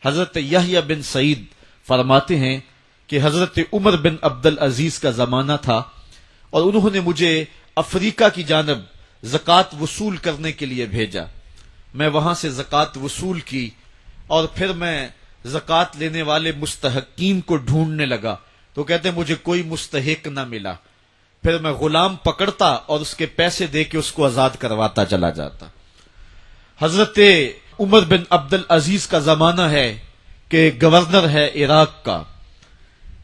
حضرت یحییٰ بن سعید فرماتے ہیں کہ حضرت عمر بن عبدالعزیز کا زمانہ تھا اور انہوں نے مجھے افریقہ کی جانب زکوٰۃ وصول کرنے کے لیے بھیجا. میں وہاں سے زکوٰۃ وصول کی اور پھر میں زکوٰۃ لینے والے مستحقین کو ڈھونڈنے لگا تو کہتے مجھے کوئی مستحق نہ ملا. پھر میں غلام پکڑتا اور اس کے پیسے دے کے اس کو آزاد کرواتا چلا جاتا. حضرت عمر بن عبدالعزیز کا زمانہ ہے کہ گورنر ہے عراق کا.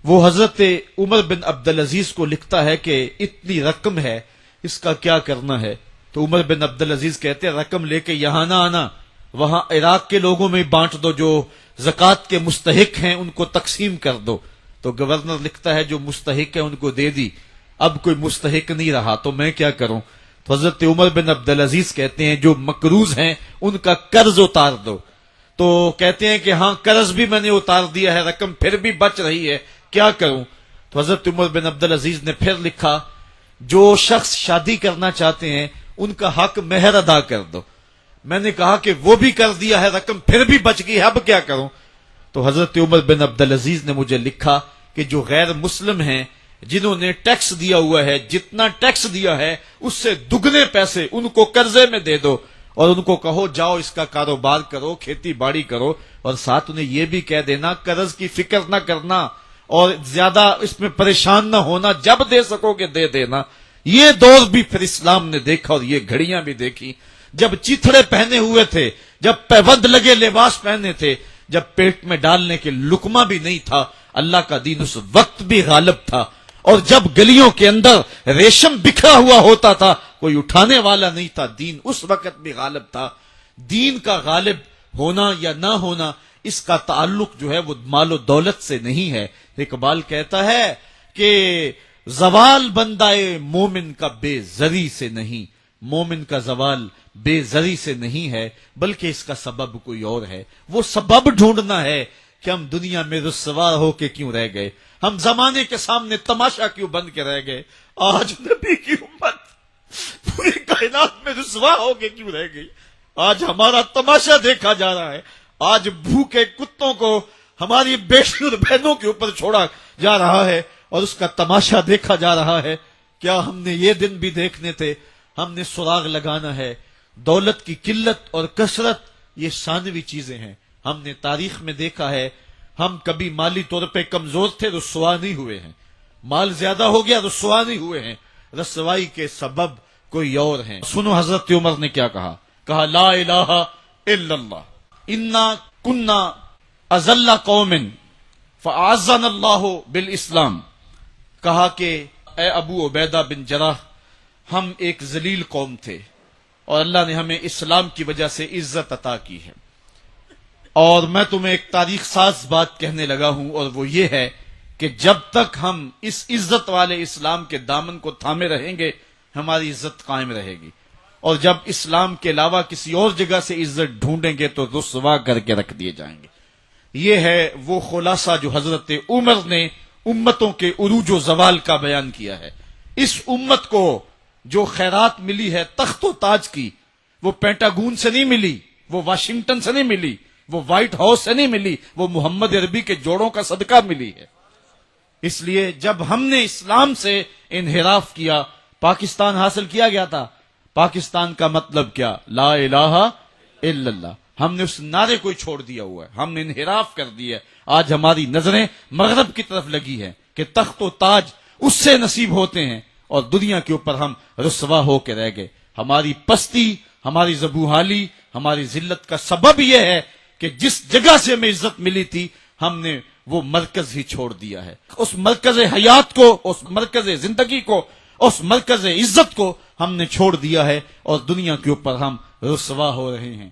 وہ حضرت عمر بن عبدالعزیز کو لکھتا ہے کہ اتنی رقم ہے، اس کا کیا کرنا ہے؟ تو عمر بن عبدالعزیز کہتے ہیں رقم لے کے یہاں نہ آنا، وہاں عراق کے لوگوں میں بانٹ دو، جو زکوٰۃ کے مستحق ہیں ان کو تقسیم کر دو. تو گورنر لکھتا ہے جو مستحق ہے ان کو دے دی، اب کوئی مستحق نہیں رہا تو میں کیا کروں؟ تو حضرت عمر بن عبدالعزیز کہتے ہیں جو مقروض ہیں ان کا قرض اتار دو. تو کہتے ہیں کہ ہاں قرض بھی میں نے اتار دیا ہے، رقم پھر بھی بچ رہی ہے، کیا کروں؟ تو حضرت عمر بن عبدالعزیز نے پھر لکھا جو شخص شادی کرنا چاہتے ہیں ان کا حق مہر ادا کر دو. میں نے کہا کہ وہ بھی کر دیا ہے، رقم پھر بھی بچ گئی ہے، اب کیا کروں؟ تو حضرت عمر بن عبدالعزیز نے مجھے لکھا کہ جو غیر مسلم ہیں جنہوں نے ٹیکس دیا ہوا ہے، جتنا ٹیکس دیا ہے اس سے دگنے پیسے ان کو قرضے میں دے دو اور ان کو کہو جاؤ اس کا کاروبار کرو، کھیتی باڑی کرو، اور ساتھ انہیں یہ بھی کہہ دینا قرض کی فکر نہ کرنا اور زیادہ اس میں پریشان نہ ہونا، جب دے سکو گے دے دینا. یہ دور بھی پھر اسلام نے دیکھا اور یہ گھڑیاں بھی دیکھی جب چیتھڑے پہنے ہوئے تھے، جب پیبند لگے لباس پہنے تھے، جب پیٹ میں ڈالنے کے لقمہ بھی نہیں تھا. اللہ کا دین اس وقت بھی غالب تھا، اور جب گلیوں کے اندر ریشم بکھرا ہوا ہوتا تھا کوئی اٹھانے والا نہیں تھا، دین اس وقت بھی غالب تھا. دین کا غالب ہونا یا نہ ہونا اس کا تعلق جو ہے وہ مال و دولت سے نہیں ہے. اقبال کہتا ہے کہ زوال بندائے مومن کا بے زری سے نہیں، مومن کا زوال بے زری سے نہیں ہے بلکہ اس کا سبب کوئی اور ہے. وہ سبب ڈھونڈنا ہے کہ ہم دنیا میں رسوا ہو کے کیوں رہ گئے، ہم زمانے کے سامنے تماشا کیوں بن کے رہ گئے. آج نبی کی امت پوری کائنات میں رسوا ہو کے کیوں رہ گئی. آج ہمارا تماشا دیکھا جا رہا ہے، آج بھوکے کتوں کو ہماری بیٹی اور بہنوں کے اوپر چھوڑا جا رہا ہے اور اس کا تماشا دیکھا جا رہا ہے. کیا ہم نے یہ دن بھی دیکھنے تھے؟ ہم نے سراغ لگانا ہے. دولت کی قلت اور کثرت یہ ثانوی چیزیں ہیں. ہم نے تاریخ میں دیکھا ہے ہم کبھی مالی طور پہ کمزور تھے، رسوا نہیں ہوئے ہیں. مال زیادہ ہو گیا، رسوا نہیں ہوئے ہیں. رسوائی کے سبب کوئی اور ہیں. سنو حضرت عمر نے کیا کہا. کہا لا الہ الا اللہ انا کنا اذل قوم فاعزنا اللہ بالاسلام. کہا کہ اے ابو عبیدہ بن جراح، ہم ایک ذلیل قوم تھے اور اللہ نے ہمیں اسلام کی وجہ سے عزت عطا کی ہے. اور میں تمہیں ایک تاریخ ساز بات کہنے لگا ہوں، اور وہ یہ ہے کہ جب تک ہم اس عزت والے اسلام کے دامن کو تھامے رہیں گے ہماری عزت قائم رہے گی، اور جب اسلام کے علاوہ کسی اور جگہ سے عزت ڈھونڈیں گے تو رسوا کر کے رکھ دیے جائیں گے. یہ ہے وہ خلاصہ جو حضرت عمر نے امتوں کے عروج و زوال کا بیان کیا ہے. اس امت کو جو خیرات ملی ہے تخت و تاج کی، وہ پینٹاگون سے نہیں ملی، وہ واشنگٹن سے نہیں ملی، وہ وائٹ ہاؤس سے نہیں ملی، وہ محمد عربی کے جوڑوں کا صدقہ ملی ہے. اس لیے جب ہم نے اسلام سے انحراف کیا، پاکستان حاصل کیا گیا تھا. پاکستان کا مطلب کیا؟ لا الہ الا اللہ. ہم نے اس نعرے کو چھوڑ دیا ہوا ہے، ہم نے انحراف کر دیا ہے. آج ہماری نظریں مغرب کی طرف لگی ہیں کہ تخت و تاج اس سے نصیب ہوتے ہیں اور دنیا کے اوپر ہم رسوا ہو کے رہ گئے. ہماری پستی، ہماری زبوحالی، ہماری ذلت کا سبب یہ ہے کہ جس جگہ سے ہمیں عزت ملی تھی ہم نے وہ مرکز ہی چھوڑ دیا ہے. اس مرکز حیات کو، اس مرکز زندگی کو، اس مرکز عزت کو ہم نے چھوڑ دیا ہے اور دنیا کے اوپر ہم رسوا ہو رہے ہیں.